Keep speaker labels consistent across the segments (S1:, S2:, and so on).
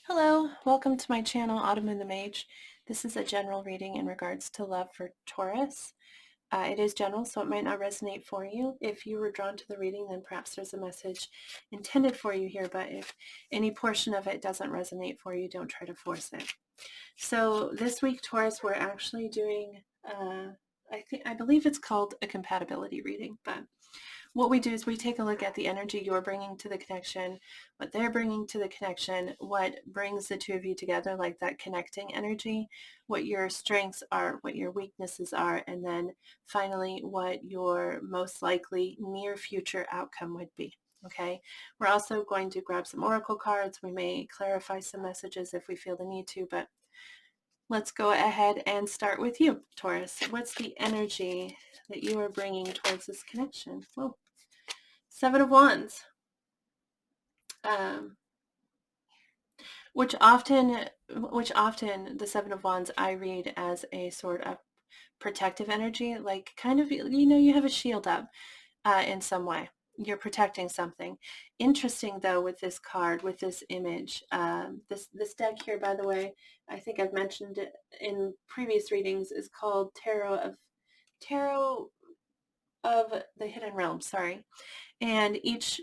S1: Hello, welcome to my channel, Autumn and the Mage. This is a general reading in regards to love for Taurus. It is general, so it might not resonate for you. If you were drawn to the reading, then perhaps there's a message intended for you here, but if any portion of it doesn't resonate for you, don't try to force it. So this week, Taurus, we're actually doing, I believe it's called a compatibility reading, but what we do is we take a look at the energy you're bringing to the connection, what they're bringing to the connection, what brings the two of you together, like that connecting energy, what your strengths are, what your weaknesses are, and then finally what your most likely near future outcome would be. Okay, we're also going to grab some oracle cards. We may clarify some messages if we feel the need to, but let's go ahead and start with you, Taurus. What's the energy that you are bringing towards this connection? Whoa. Seven of Wands, um, which often the Seven of Wands I read as a sort of protective energy, like kind of, you have a shield up in some way. You're protecting something. Interesting though with this card, with this image, this deck here, by the way, I think I've mentioned it in previous readings, is called Tarot of the Hidden Realm. Sorry. And each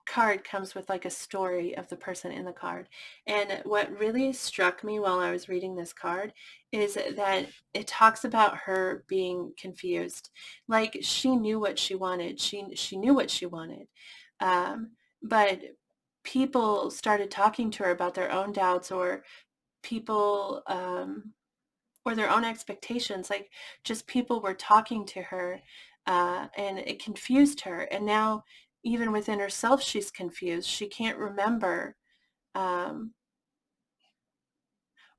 S1: card comes with like a story of the person in the card. And what really struck me while I was reading this card is that it talks about her being confused. Like she knew what she wanted. She knew what she wanted. Um, but people started talking to her about their own doubts, or people or their own expectations. Like just people were talking to her, and it confused her. And now even within herself, she's confused. She can't remember um,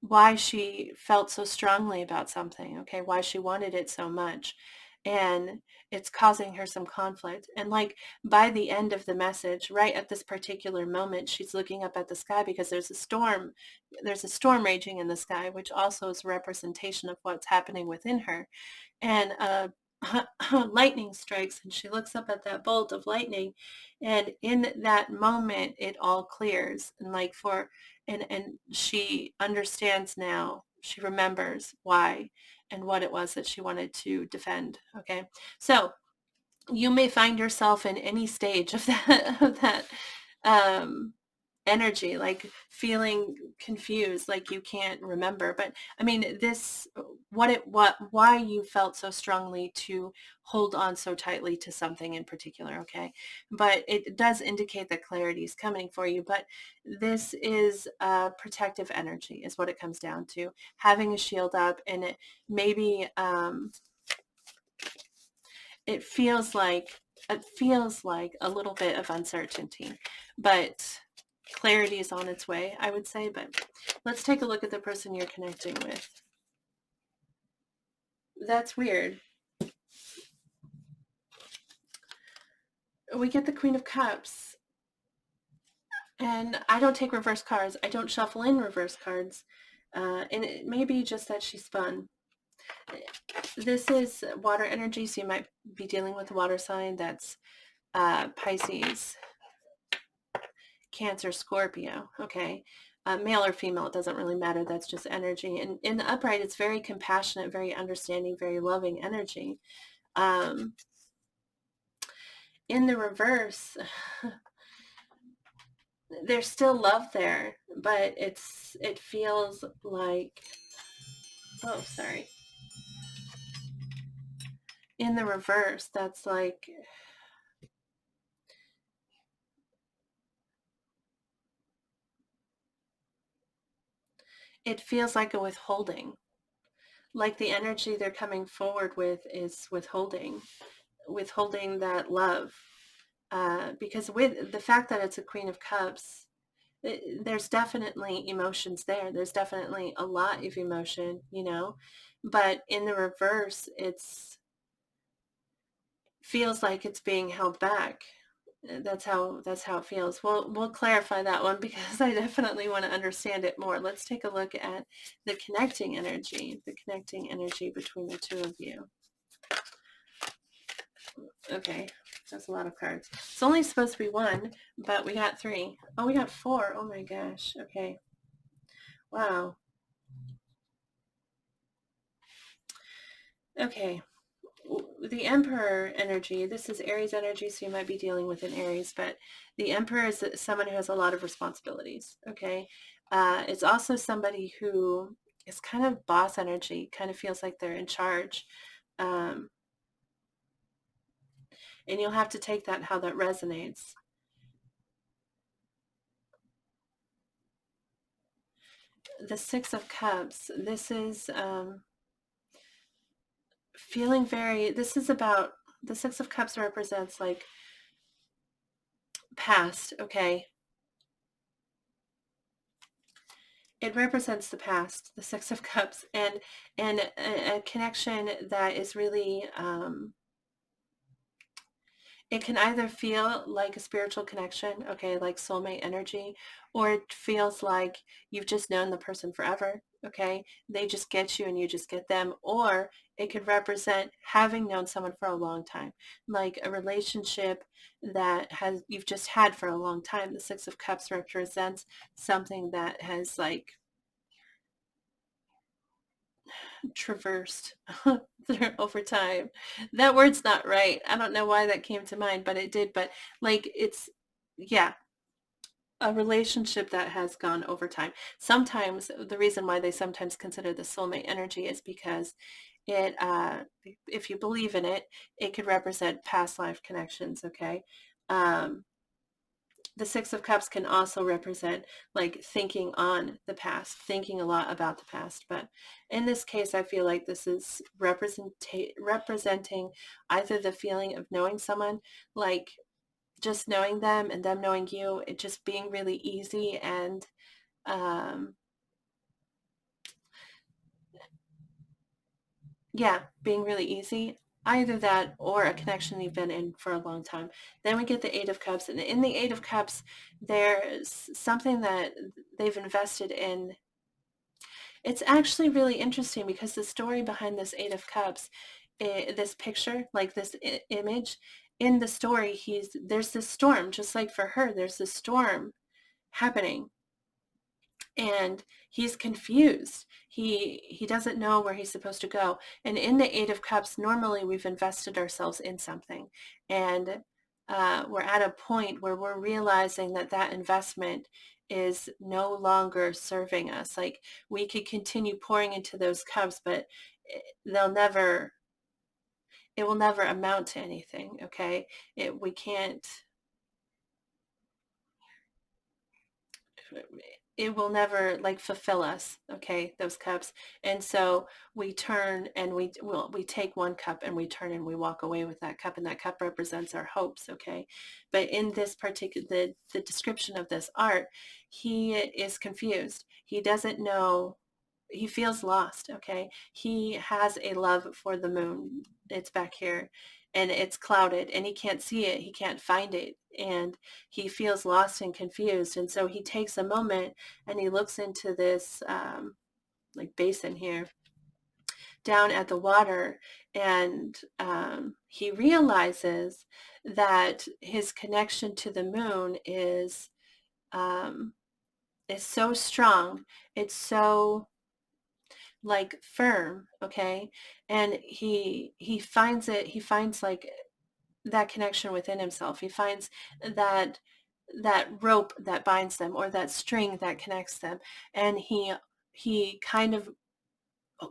S1: why she felt so strongly about something, okay, why she wanted it so much. And it's causing her some conflict. And like by the end of the message, right at this particular moment, she's looking up at the sky because there's a storm raging in the sky, which also is a representation of what's happening within her. And lightning strikes, and she looks up at that bolt of lightning, and in that moment it all clears. And like for and she understands now, she remembers why and what it was that she wanted to defend. Okay, so you may find yourself in any stage of that um energy, like feeling confused, like you can't remember. But I mean, why you felt so strongly to hold on so tightly to something in particular. Okay, but it does indicate that clarity is coming for you. But this is protective energy is what it comes down to, having a shield up. And it maybe it feels like a little bit of uncertainty, but clarity is on its way, I would say. But let's take a look at the person you're connecting with. That's weird. We get the Queen of Cups, and I don't take reverse cards. I don't shuffle in reverse cards, and it may be just that she's fun. This is water energy, so you might be dealing with a water sign. That's Pisces, Cancer, Scorpio. Okay. Male or female, it doesn't really matter. That's just energy. And in the upright, it's very compassionate, very understanding, very loving energy. Um, in the reverse, there's still love there, but it feels like, oh, sorry. In the reverse, that's like, it feels like a withholding. Like the energy they're coming forward with is withholding that love. Because with the fact that it's a Queen of Cups, there's definitely emotions there. There's definitely a lot of emotion, but in the reverse, it's feels like it's being held back. That's how it feels. We'll clarify that one because I definitely want to understand it more. Let's take a look at the connecting energy between the two of you. Okay, that's a lot of cards. It's only supposed to be one, but we got three. Oh, we got four. Oh my gosh. Okay. Wow. Okay. The Emperor energy, this is Aries energy, so you might be dealing with an Aries, but the Emperor is someone who has a lot of responsibilities, okay? It's also somebody who is kind of boss energy, kind of feels like they're in charge. Um, and you'll have to take that how that resonates. The Six of Cups, this is feeling very, this is about, the Six of Cups represents like past, okay? It represents the past, the Six of Cups, and a connection that is really it can either feel like a spiritual connection, okay, like soulmate energy, or it feels like you've just known the person forever, okay? They just get you and you just get them, or it could represent having known someone for a long time, like a relationship that has you've just had for a long time. The Six of Cups represents something that has like traversed over time. That word's not right. I don't know why that came to mind, but it did. But like it's, yeah, a relationship that has gone over time. Sometimes the reason why they sometimes consider the soulmate energy is because it, if you believe in it, it could represent past life connections. Okay. Um, the Six of Cups can also represent like thinking on the past, thinking a lot about the past. But in this case, I feel like this is representing either the feeling of knowing someone, like just knowing them and them knowing you, it just being really easy and um, yeah, being really easy. Either that or a connection you've been in for a long time. Then we get the Eight of Cups. And in the Eight of Cups, there's something that they've invested in. It's actually really interesting because the story behind this Eight of Cups, this picture, like this image, in the story, there's this storm, just like for her, there's this storm happening, and he's confused. He doesn't know where he's supposed to go. And in the Eight of Cups, normally we've invested ourselves in something, and we're at a point where we're realizing that that investment is no longer serving us. Like we could continue pouring into those cups, but they'll never, it will never amount to anything. Okay, we can't, it will never like fulfill us, okay, those cups. And so we turn and we take one cup and we turn and we walk away with that cup, and that cup represents our hopes, okay? But in this particular, the description of this art, he is confused. He doesn't know, he feels lost, okay? He has a love for the moon. It's back here and it's clouded and he can't see it. He can't find it. And he feels lost and confused. And so he takes a moment and he looks into this like basin here down at the water, and he realizes that his connection to the moon um, is so strong. It's so like firm, okay? And he finds it, he finds like that connection within himself. He finds that that rope that binds them, or that string that connects them, and he kind of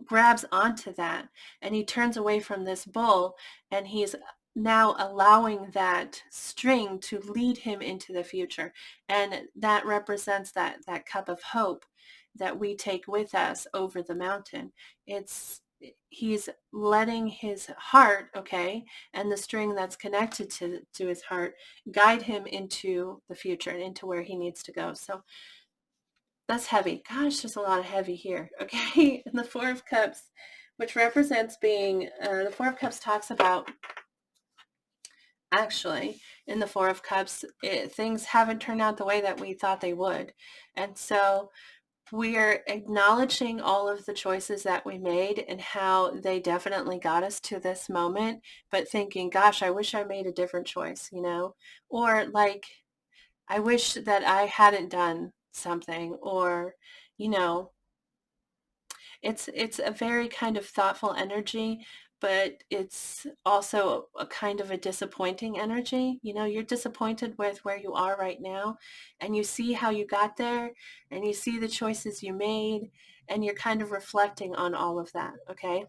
S1: grabs onto that, and he turns away from this bull, and he's now allowing that string to lead him into the future. And that represents that cup of hope that we take with us over the mountain. It's he's letting his heart, okay, and the string that's connected to his heart guide him into the future and into where he needs to go. So that's heavy. Gosh, there's a lot of heavy here. Okay. And the Four of Cups, which represents being, the Four of Cups talks about, actually, in the Four of Cups, things haven't turned out the way that we thought they would. And so we are acknowledging all of the choices that we made and how they definitely got us to this moment, but thinking, gosh, I wish I made a different choice, you know? Or like, I wish that I hadn't done something, or, you know, it's a very kind of thoughtful energy, but it's also a kind of a disappointing energy. You know, you're disappointed with where you are right now, and you see how you got there, and you see the choices you made, and you're kind of reflecting on all of that, okay?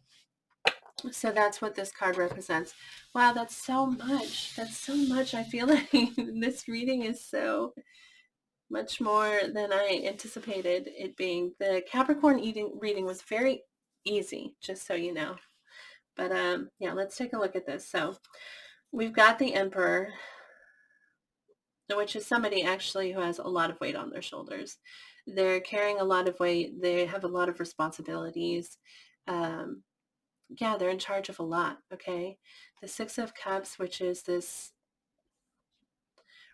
S1: So that's what this card represents. Wow, that's so much. That's so much. I feel like this reading is so much more than I anticipated it being. The Capricorn reading was very easy, just so you know. But yeah, let's take a look at this. So we've got the Emperor, which is somebody actually who has a lot of weight on their shoulders. They're carrying a lot of weight. They have a lot of responsibilities. Um, yeah, they're in charge of a lot, okay? The Six of Cups, which is this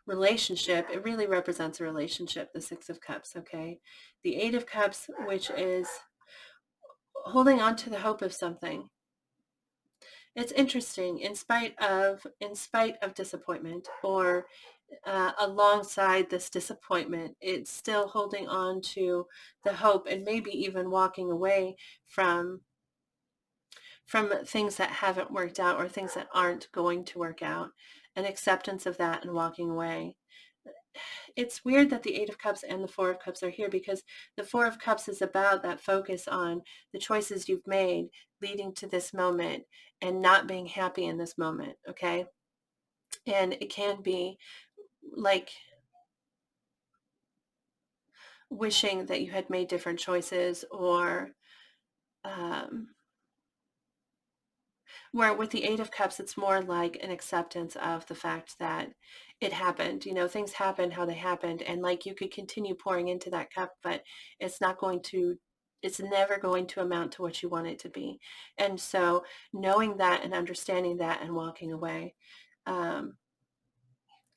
S1: relationship, it really represents a relationship, the Six of Cups, okay? The Eight of Cups, which is holding on to the hope of something. It's interesting, in spite of disappointment, or alongside this disappointment, it's still holding on to the hope, and maybe even walking away from things that haven't worked out, or things that aren't going to work out, an acceptance of that and walking away. It's weird that the Eight of Cups and the Four of Cups are here, because the Four of Cups is about that focus on the choices you've made leading to this moment and not being happy in this moment, okay? And it can be like wishing that you had made different choices, or um, where with the Eight of Cups, it's more like an acceptance of the fact that it happened. You know, things happened how they happened, and like you could continue pouring into that cup, but it's not going to, it's never going to amount to what you want it to be. And so knowing that and understanding that and walking away. Um,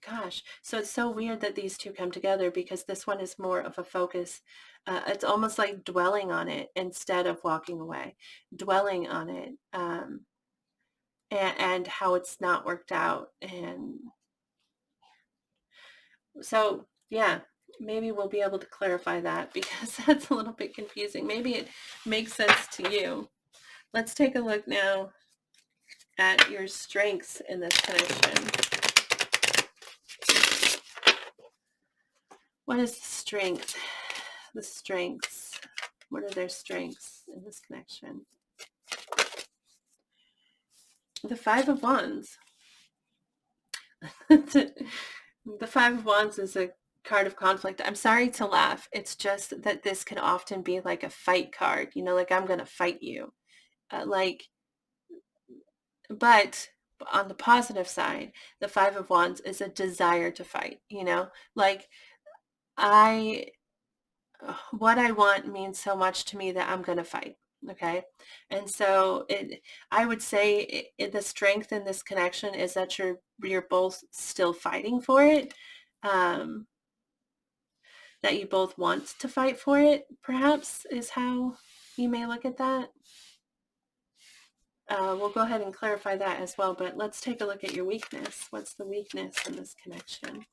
S1: Gosh, so it's so weird that these two come together, because this one is more of a focus. It's almost like dwelling on it instead of walking away, dwelling on it. And how it's not worked out. And so, yeah, maybe we'll be able to clarify that, because that's a little bit confusing. Maybe it makes sense to you. Let's take a look now at your strengths in this connection. What is the strength? The strengths. What are their strengths in this connection? The Five of Wands. The Five of Wands is a card of conflict. I'm sorry to laugh. It's just that this can often be like a fight card, you know, like I'm going to fight you. Like, but on the positive side, the Five of Wands is a desire to fight, you know, like I, what I want means so much to me that I'm going to fight. Okay. And so I would say the strength in this connection is that you're both still fighting for it. Um, that you both want to fight for it, perhaps, is how you may look at that. We'll go ahead and clarify that as well, but let's take a look at your weakness. What's the weakness in this connection?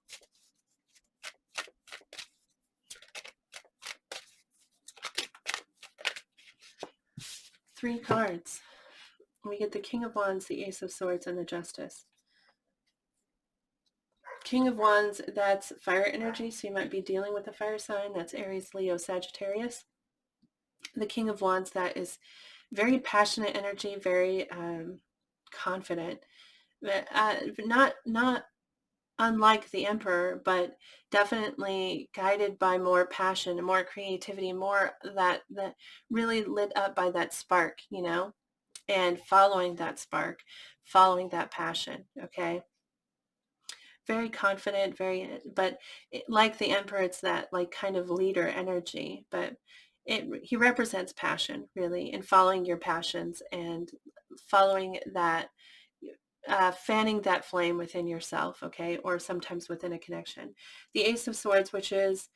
S1: Three cards. We get the King of Wands, the Ace of Swords, and the Justice. King of Wands, that's fire energy, so you might be dealing with a fire sign. That's Aries, Leo, Sagittarius. The King of Wands, that is very passionate energy, very confident. Not unlike the Emperor, but definitely guided by more passion and more creativity, more that really lit up by that spark, you know, and following that spark, following that passion. Okay. Very confident, but like the Emperor, it's that like kind of leader energy, but he represents passion really, and following your passions and following that, fanning that flame within yourself, okay, or sometimes within a connection. The Ace of Swords, which is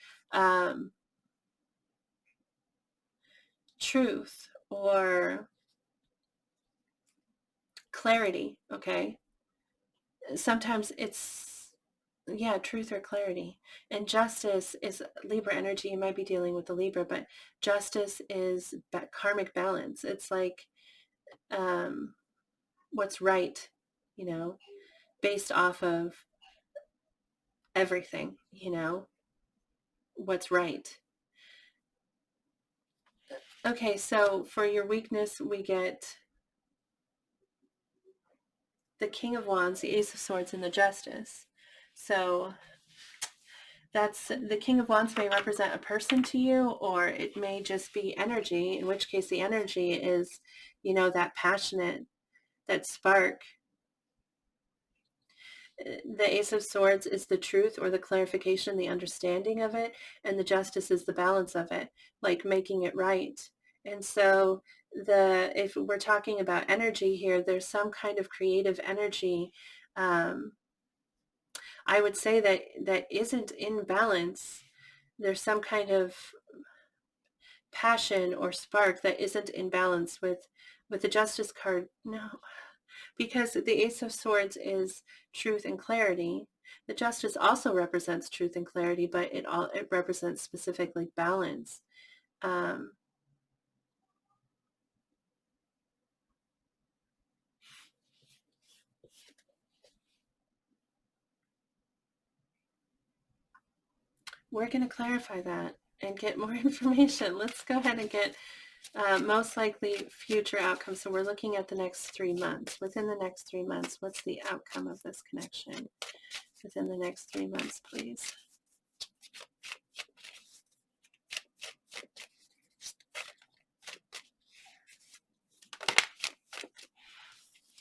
S1: truth or clarity, okay. Sometimes it's Yeah, truth or clarity. And justice is Libra energy. You might be dealing with the Libra, but justice is karmic balance. It's like um, what's right, you know, based off of everything, what's right. Okay, so for your weakness, we get the King of Wands, the Ace of Swords, and the Justice. So that's the King of Wands may represent a person to you, or it may just be energy, in which case the energy is, that passionate, that spark. The Ace of Swords is the truth or the clarification, the understanding of it, and the Justice is the balance of it, like making it right. And so if we're talking about energy here, there's some kind of creative energy. I would say that isn't in balance. There's some kind of passion or spark that isn't in balance with the Justice card. No, because the Ace of Swords is truth and clarity. The Justice also represents truth and clarity, but it represents specifically balance. Um, we're going to clarify that and get more information. Let's go ahead and get most likely future outcomes. So we're looking at the next 3 months. Within the next 3 months, what's the outcome of this connection? Within the next 3 months, please.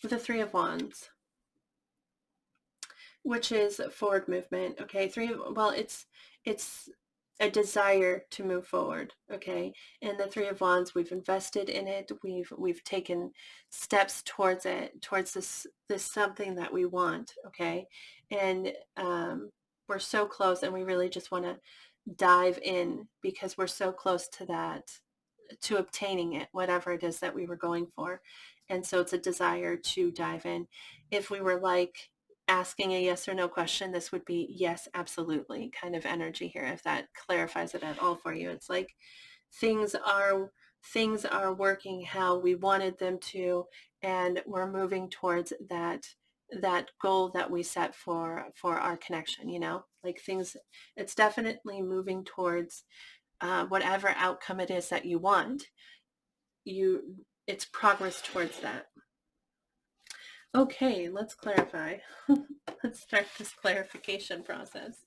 S1: The Three of Wands, which is forward movement. Okay, it's a desire to move forward. Okay, and the Three of Wands, we've invested in it. We've taken steps towards it, towards this something that we want. Okay, and we're so close, and we really just want to dive in because we're so close to that, to obtaining it, whatever it is that we were going for. And so it's a desire to dive in. If we were like asking a yes or no question, this would be yes, absolutely kind of energy here. If that clarifies it at all for you, it's like things are working how we wanted them to, and we're moving towards that goal that we set for our connection, like things, it's definitely moving towards whatever outcome it is that you want. It's progress towards that. Okay, let's clarify. Let's start this clarification process.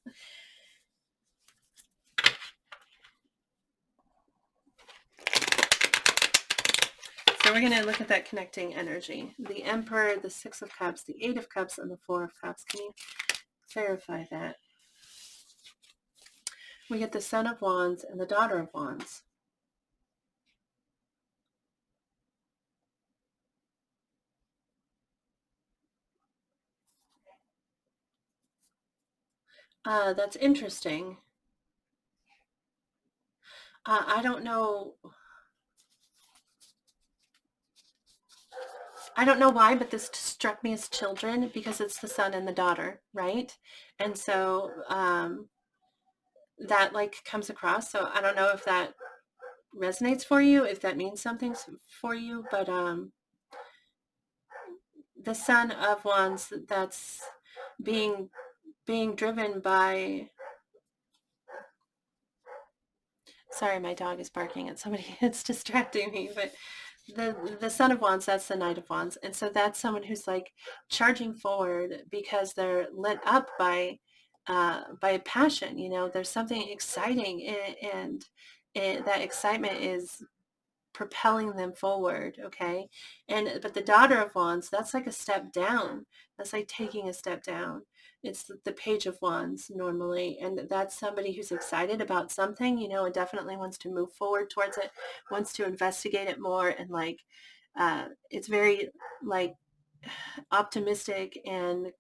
S1: So we're going to look at that connecting energy. The Emperor, the Six of Cups, the Eight of Cups, and the Four of Cups. Can you clarify that? We get the Son of Wands and the Daughter of Wands. That's interesting. I don't know. I don't know why, but this struck me as children because it's the son and the daughter, right? And so that like comes across. So I don't know if that resonates for you, if that means something for you, but the Son of Wands, that's being driven by, sorry, my dog is barking at somebody. It's distracting me, but the Son of Wands, that's the Knight of Wands. And so that's someone who's like charging forward because they're lit up by passion. There's something exciting, and that excitement is propelling them forward. Okay, but the Daughter of Wands, that's like a step down. That's like taking a step down. It's the Page of Wands normally, and that's somebody who's excited about something, and definitely wants to move forward towards it, wants to investigate it more, and like it's very like optimistic and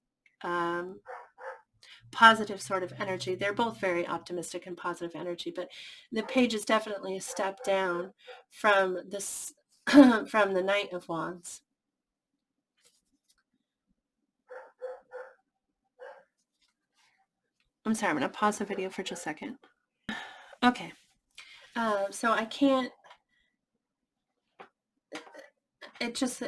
S1: positive sort of energy. They're both very optimistic and positive energy, but the Page is definitely a step down from this from the Knight of Wands. I'm sorry, I'm going to pause the video for just a second. Okay. So I can't, it just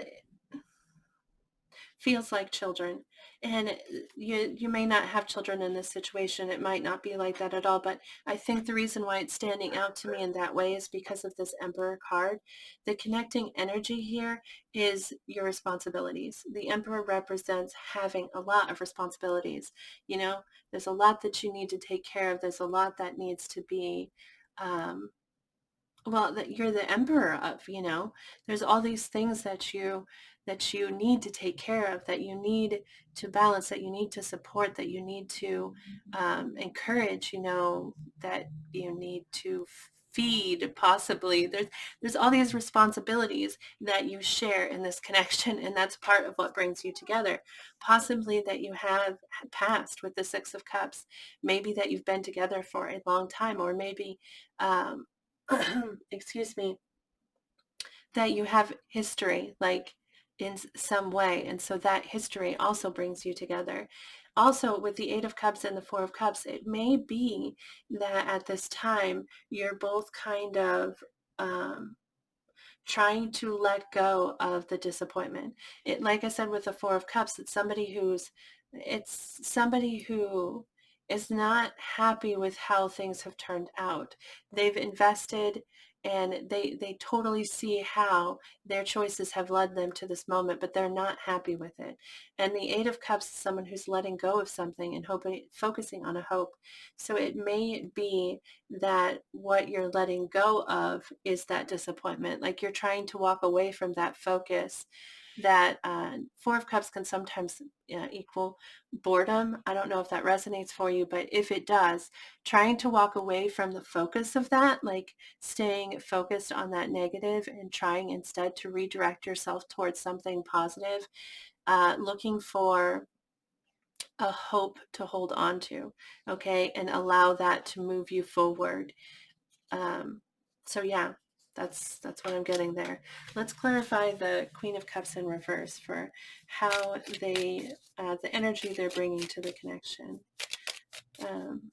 S1: feels like children. And you may not have children in this situation. It might not be like that at all. But I think the reason why it's standing out to me in that way is because of this Emperor card. The connecting energy here is your responsibilities. The Emperor represents having a lot of responsibilities. You know, there's a lot that you need to take care of. There's a lot that needs to be well, that you're the emperor of, you know. There's all these things that you need to take care of, that you need to balance, that you need to support, that you need to encourage, you know, that you need to feed, possibly. There's all these responsibilities that you share in this connection, and that's part of what brings you together. Possibly that you have passed with the Six of Cups, maybe that you've been together for a long time, or maybe um, excuse me, that you have history, like in some way. And so that history also brings you together. Also, with the Eight of Cups and the Four of Cups, it may be that at this time you're both kind of um, trying to let go of the disappointment. It, like I said, with the Four of Cups, it's somebody who is not happy with how things have turned out. They've invested and they totally see how their choices have led them to this moment, but they're not happy with it. And the Eight of Cups is someone who's letting go of something and hoping, focusing on a hope. So it may be that what you're letting go of is that disappointment. Like you're trying to walk away from that focus. That Four of Cups can sometimes equal boredom. I don't know if that resonates for you, but if it does, trying to walk away from the focus of that, like staying focused on that negative and trying instead to redirect yourself towards something positive, looking for a hope to hold on to, okay, and allow that to move you forward. Um, so yeah, that's what I'm getting there. Let's clarify the Queen of Cups in reverse for how they, the energy they're bringing to the connection. Um,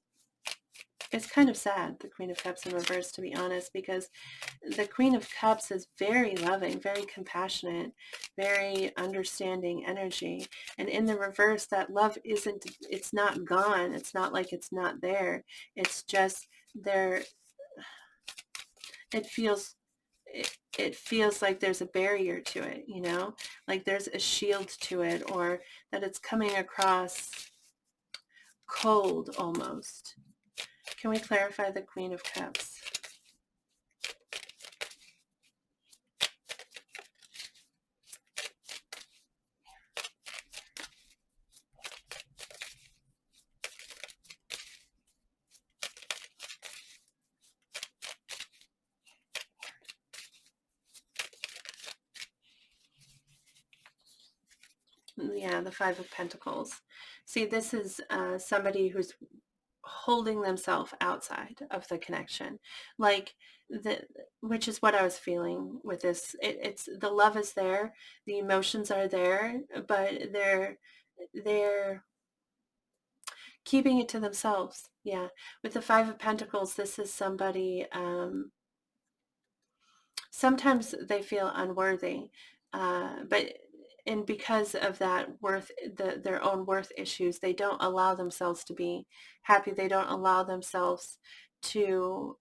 S1: it's kind of sad, the Queen of Cups in reverse, to be honest, because the Queen of Cups is very loving, very compassionate, very understanding energy. And in the reverse, that love it's not gone. It's not like it's not there. It's just there. It feels, it feels like there's a barrier to it, you know, like there's a shield to it, or that it's coming across cold almost. Can we clarify the Queen of Cups? Yeah, the Five of Pentacles. See, this is somebody who's holding themselves outside of the connection, like the, which is what I was feeling with this. It's the love is there, the emotions are there, but they're keeping it to themselves. Yeah, with the Five of Pentacles, this is somebody. Sometimes they feel unworthy, but and because of that worth, their own worth issues, they don't allow themselves to be happy. They don't allow themselves to,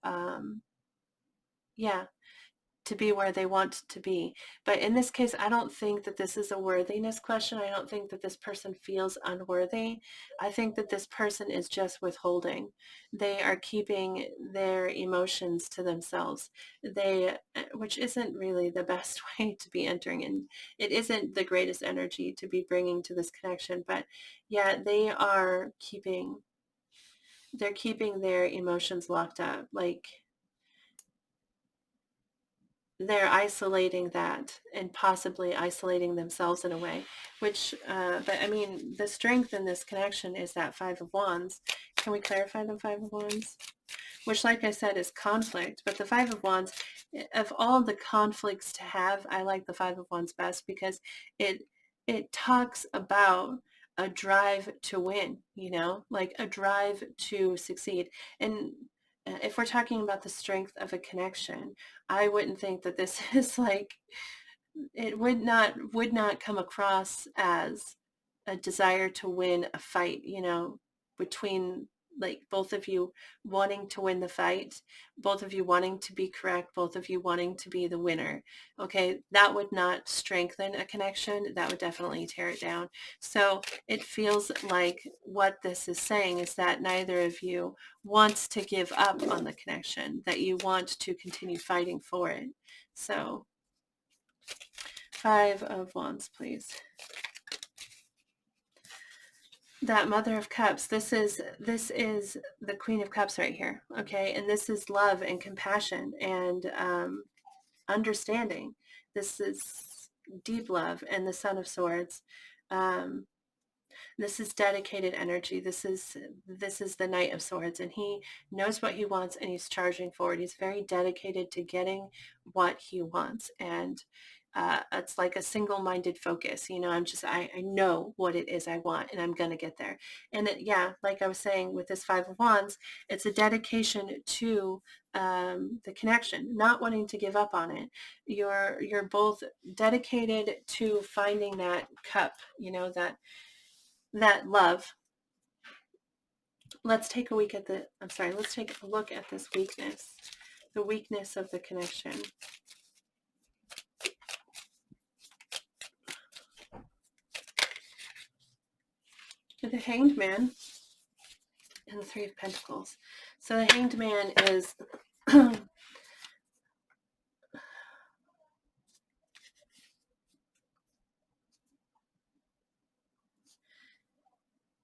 S1: yeah, to be where they want to be. But in this case, I don't think that this is a worthiness question. I don't think that this person feels unworthy. I think that this person is just withholding. They are keeping their emotions to themselves. Which isn't really the best way to be entering, and it isn't the greatest energy to be bringing to this connection. But yeah, they're keeping their emotions locked up. Like they're isolating that and possibly isolating themselves in a way, which, but I mean, the strength in this connection is that Five of Wands. Can we clarify the Five of Wands? Which, like I said, is conflict, but the Five of Wands, of all the conflicts to have, I like the Five of Wands best because it talks about a drive to win, like a drive to succeed. And if we're talking about the strength of a connection, I wouldn't think that this is like, it would not come across as a desire to win a fight, between like both of you wanting to win the fight, both of you wanting to be correct, both of you wanting to be the winner. Okay, that would not strengthen a connection. That would definitely tear it down. So it feels like what this is saying is that neither of you wants to give up on the connection, that you want to continue fighting for it. So 5 of Wands, please. That Mother of Cups, this is the Queen of Cups right here, okay? And this is love and compassion and understanding. This is deep love. And the Son of Swords. This is dedicated energy. This is the Knight of Swords, and he knows what he wants, and he's charging forward. He's very dedicated to getting what he wants, and it's like a single-minded focus. I know what it is I want, and I'm going to get there. And like I was saying with this 5 of Wands, it's a dedication to the connection, not wanting to give up on it. You're both dedicated to finding that cup, that love. Let's take a look at this weakness, the weakness of the connection. The Hanged Man and the 3 of Pentacles. So the Hanged Man is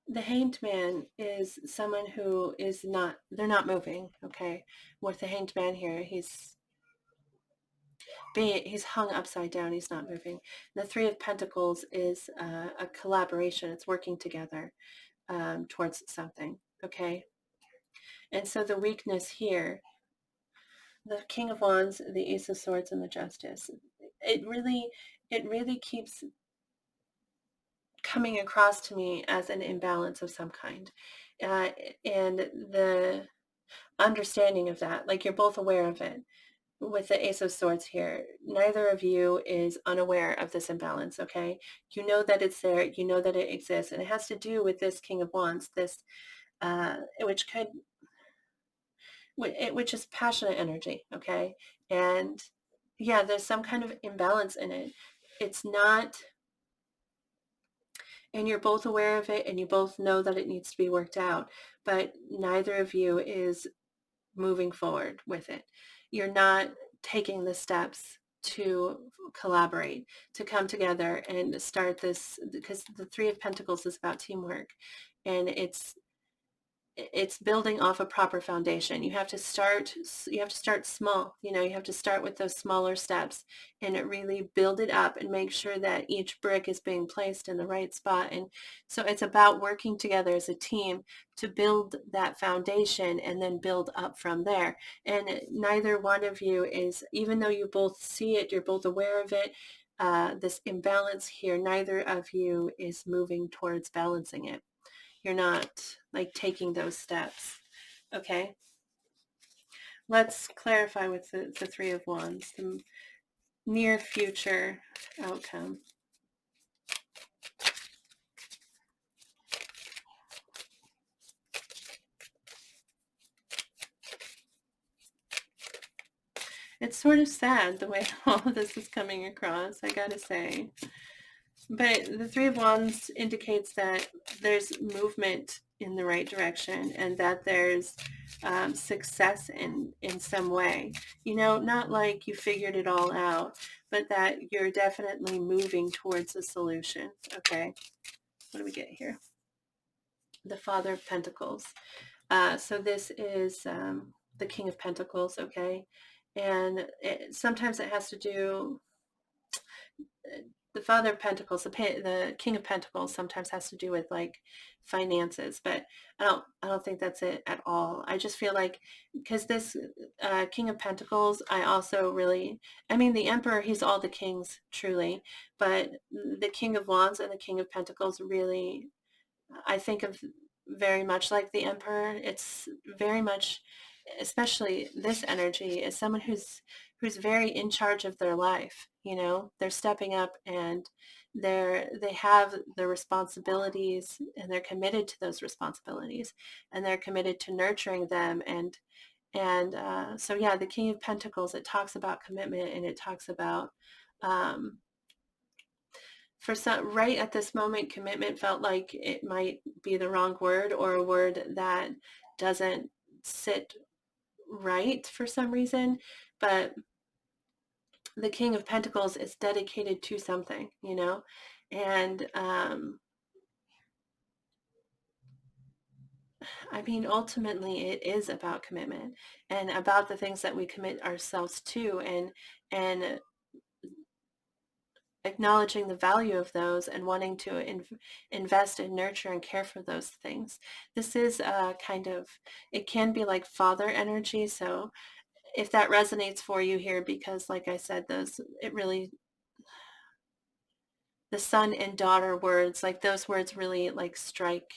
S1: the Hanged Man is someone who is not, they're not moving, okay? With the Hanged Man here, he's hung upside down, he's not moving. The 3 of Pentacles is a collaboration, it's working together towards something, okay? And so the weakness here, the King of Wands, the Ace of Swords, and the Justice, it really keeps coming across to me as an imbalance of some kind. And the understanding of that, like you're both aware of it. With the Ace of Swords here, neither of you is unaware of this imbalance, okay? You know that it's there, you know that it exists, and it has to do with this King of Wands, this, which is passionate energy, okay? And yeah, there's some kind of imbalance in it. It's not, and you're both aware of it, and you both know that it needs to be worked out, but neither of you is moving forward with it. You're not taking the steps to collaborate, to come together and start this, because the 3 of Pentacles is about teamwork, and it's building off a proper foundation. You have to start small. You have to start with those smaller steps and really build it up and make sure that each brick is being placed in the right spot. And so it's about working together as a team to build that foundation and then build up from there. And neither one of you is, even though you both see it, you're both aware of it, this imbalance here, neither of you is moving towards balancing it. You're not like taking those steps. Okay. Let's clarify with the 3 of Wands, the near future outcome. It's sort of sad the way all of this is coming across, I gotta say. But the 3 of Wands indicates that there's movement in the right direction and that there's success in some way. Not like you figured it all out, but that you're definitely moving towards a solution. Okay, what do we get here? The Father of Pentacles. So this is the King of Pentacles, okay? And sometimes it has to do, the Father of Pentacles, the King of Pentacles sometimes has to do with like finances, but I don't think that's it at all. I just feel like, because this King of Pentacles, the Emperor, he's all the kings truly, but the King of Wands and the King of Pentacles really I think of very much like the Emperor. It's very much, especially this energy, is someone who's very in charge of their life. You know, they're stepping up and they have the responsibilities and they're committed to those responsibilities and they're committed to nurturing them so yeah, the King of Pentacles, it talks about commitment and it talks about um, for some, right at this moment, commitment felt like it might be the wrong word or a word that doesn't sit right for some reason. But the King of Pentacles is dedicated to something, you know, and I mean, ultimately, it is about commitment and about the things that we commit ourselves to, and acknowledging the value of those and wanting to invest and nurture and care for those things. This is kind of, it can be like father energy. So if that resonates for you here, because like I said, it really, the son and daughter words, like those words really like strike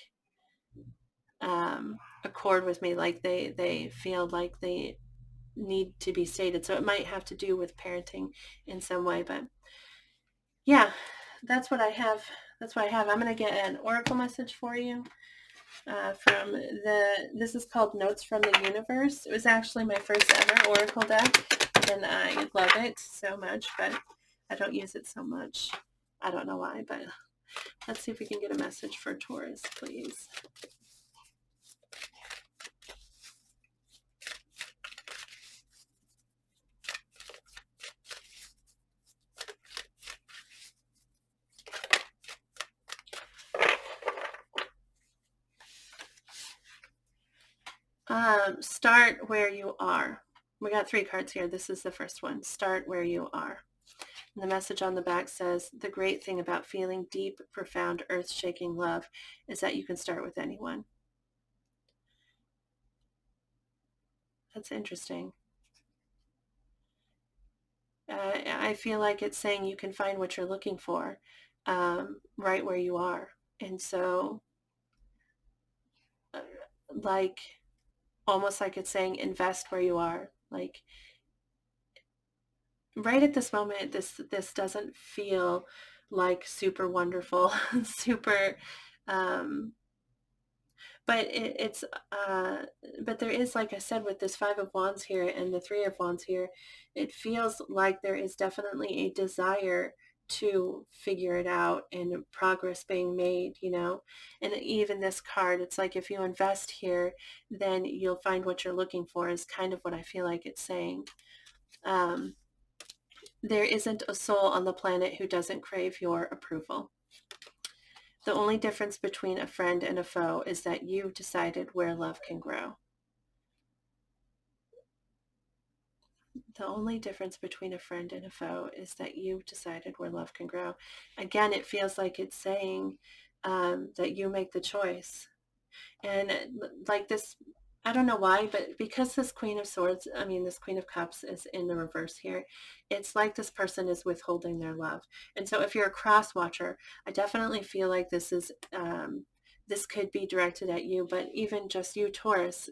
S1: a chord with me. Like they feel like they need to be stated. So it might have to do with parenting in some way, but yeah, that's what I have. That's what I have. I'm going to get an oracle message for you this is called Notes from the Universe. It was actually my first ever oracle deck, and I love it so much, but I don't use it so much. I don't know why, but let's see if we can get a message for Taurus, please. Start where you are. We got 3 cards here. This is the first one. Start where you are. And the message on the back says, the great thing about feeling deep, profound, earth-shaking love is that you can start with anyone. That's interesting. I feel like it's saying you can find what you're looking for right where you are. And so, uh, like, almost like it's saying invest where you are. Like, right at this moment, this doesn't feel like super wonderful, super um, but it's but there is, like I said, with this 5 of Wands here and the 3 of Wands here, it feels like there is definitely a desire to figure it out and progress being made, you know. And even this card, it's like if you invest here, then you'll find what you're looking for, is kind of what I feel like it's saying. There isn't a soul on the planet who doesn't crave your approval. The only difference between a friend and a foe is that you've decided where love can grow. The only difference between a friend and a foe is that you've decided where love can grow. Again, it feels like it's saying that you make the choice. And like this, I don't know why, but because this Queen of Swords, I mean, this Queen of Cups is in the reverse here, it's like this person is withholding their love. And so if you're a cross watcher, I definitely feel like this could be directed at you, but even just you, Taurus,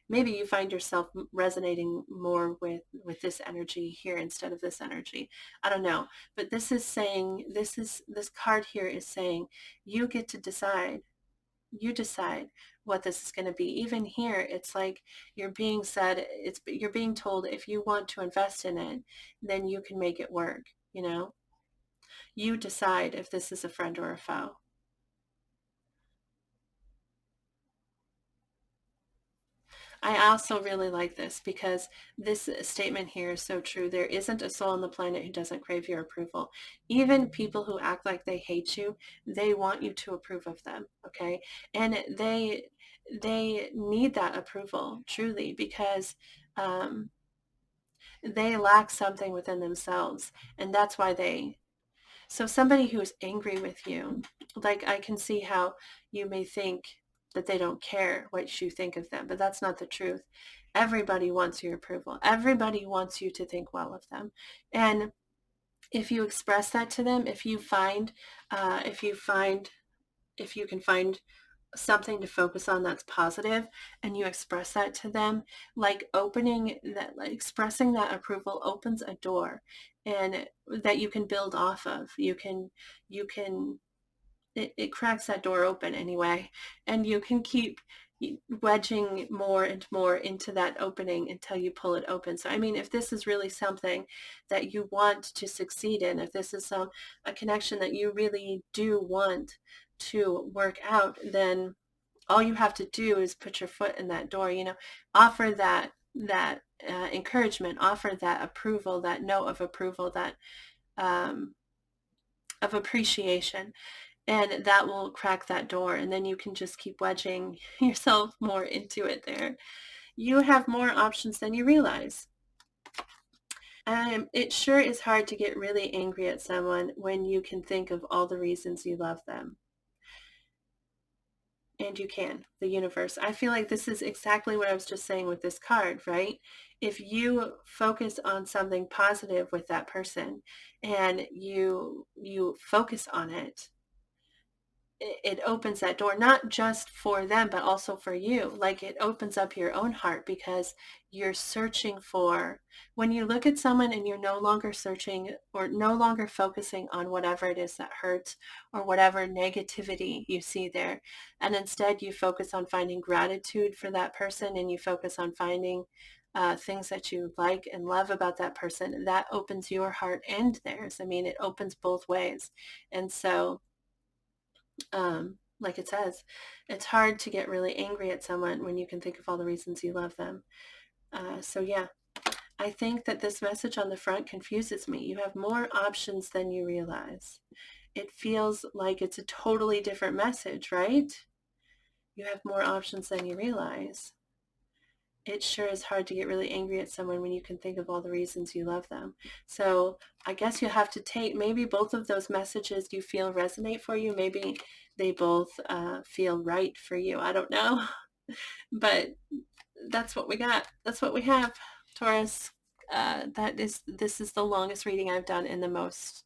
S1: maybe you find yourself resonating more with this energy here instead of this energy. I don't know, but this is saying, this card here is saying you get to decide. You decide what this is going to be. Even here, it's like you're being told, if you want to invest in it, then you can make it work. You know, you decide if this is a friend or a foe. I also really like this because this statement here is so true. There isn't a soul on the planet who doesn't crave your approval. Even people who act like they hate you, they want you to approve of them, okay? And they need that approval, truly, because um, they lack something within themselves. And that's why so somebody who's angry with you, like I can see how you may think that they don't care what you think of them, but that's not the truth. Everybody wants your approval. Everybody wants you to think well of them. And if you express that to them, if you find if you can find something to focus on that's positive and you express that to them, like opening that, like expressing that approval opens a door and that you can build off of. You can it cracks that door open anyway, and you can keep wedging more and more into that opening until you pull it open. So I mean, if this is really something that you want to succeed in, if this is a connection that you really do want to work out, then all you have to do is put your foot in that door, offer that encouragement, offer that approval, that note of approval, that um, of appreciation, and that will crack that door, and then you can just keep wedging yourself more into it there. You have more options than you realize. It sure is hard to get really angry at someone when you can think of all the reasons you love them. And you can, the universe. I feel like this is exactly what I was just saying with this card, right? If you focus on something positive with that person and you focus on it, it opens that door, not just for them, but also for you. Like it opens up your own heart because you're searching for, when you look at someone and you're no longer searching or no longer focusing on whatever it is that hurts or whatever negativity you see there. And instead you focus on finding gratitude for that person, and you focus on finding things that you like and love about that person. That opens your heart and theirs. I mean, it opens both ways. And so, like it says, it's hard to get really angry at someone when you can think of all the reasons you love them. So yeah, I think that this message on the front confuses me. You have more options than you realize. It feels like it's a totally different message, right? You have more options than you realize. It sure is hard to get really angry at someone when you can think of all the reasons you love them. So I guess you have to take maybe both of those messages you feel resonate for you. Maybe they both feel right for you. I don't know. But that's what we got. That's what we have, Taurus. This is the longest reading I've done in the most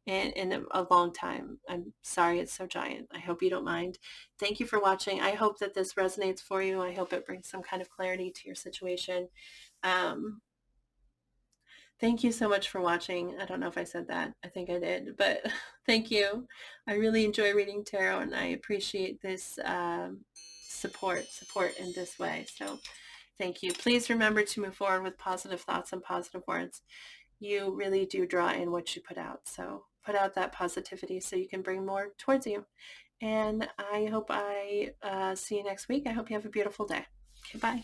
S1: in a long time. I'm sorry it's so giant. I hope you don't mind. Thank you for watching. I hope that this resonates for you. I hope it brings some kind of clarity to your situation. Um, Thank you so much for watching. I don't know if I said that. I think I did, but thank you. I really enjoy reading tarot, and I appreciate this support in this way. So thank you. Please remember to move forward with positive thoughts and positive words. You really do draw in what you put out. So put out that positivity so you can bring more towards you. And I hope I see you next week. I hope you have a beautiful day. Okay, bye.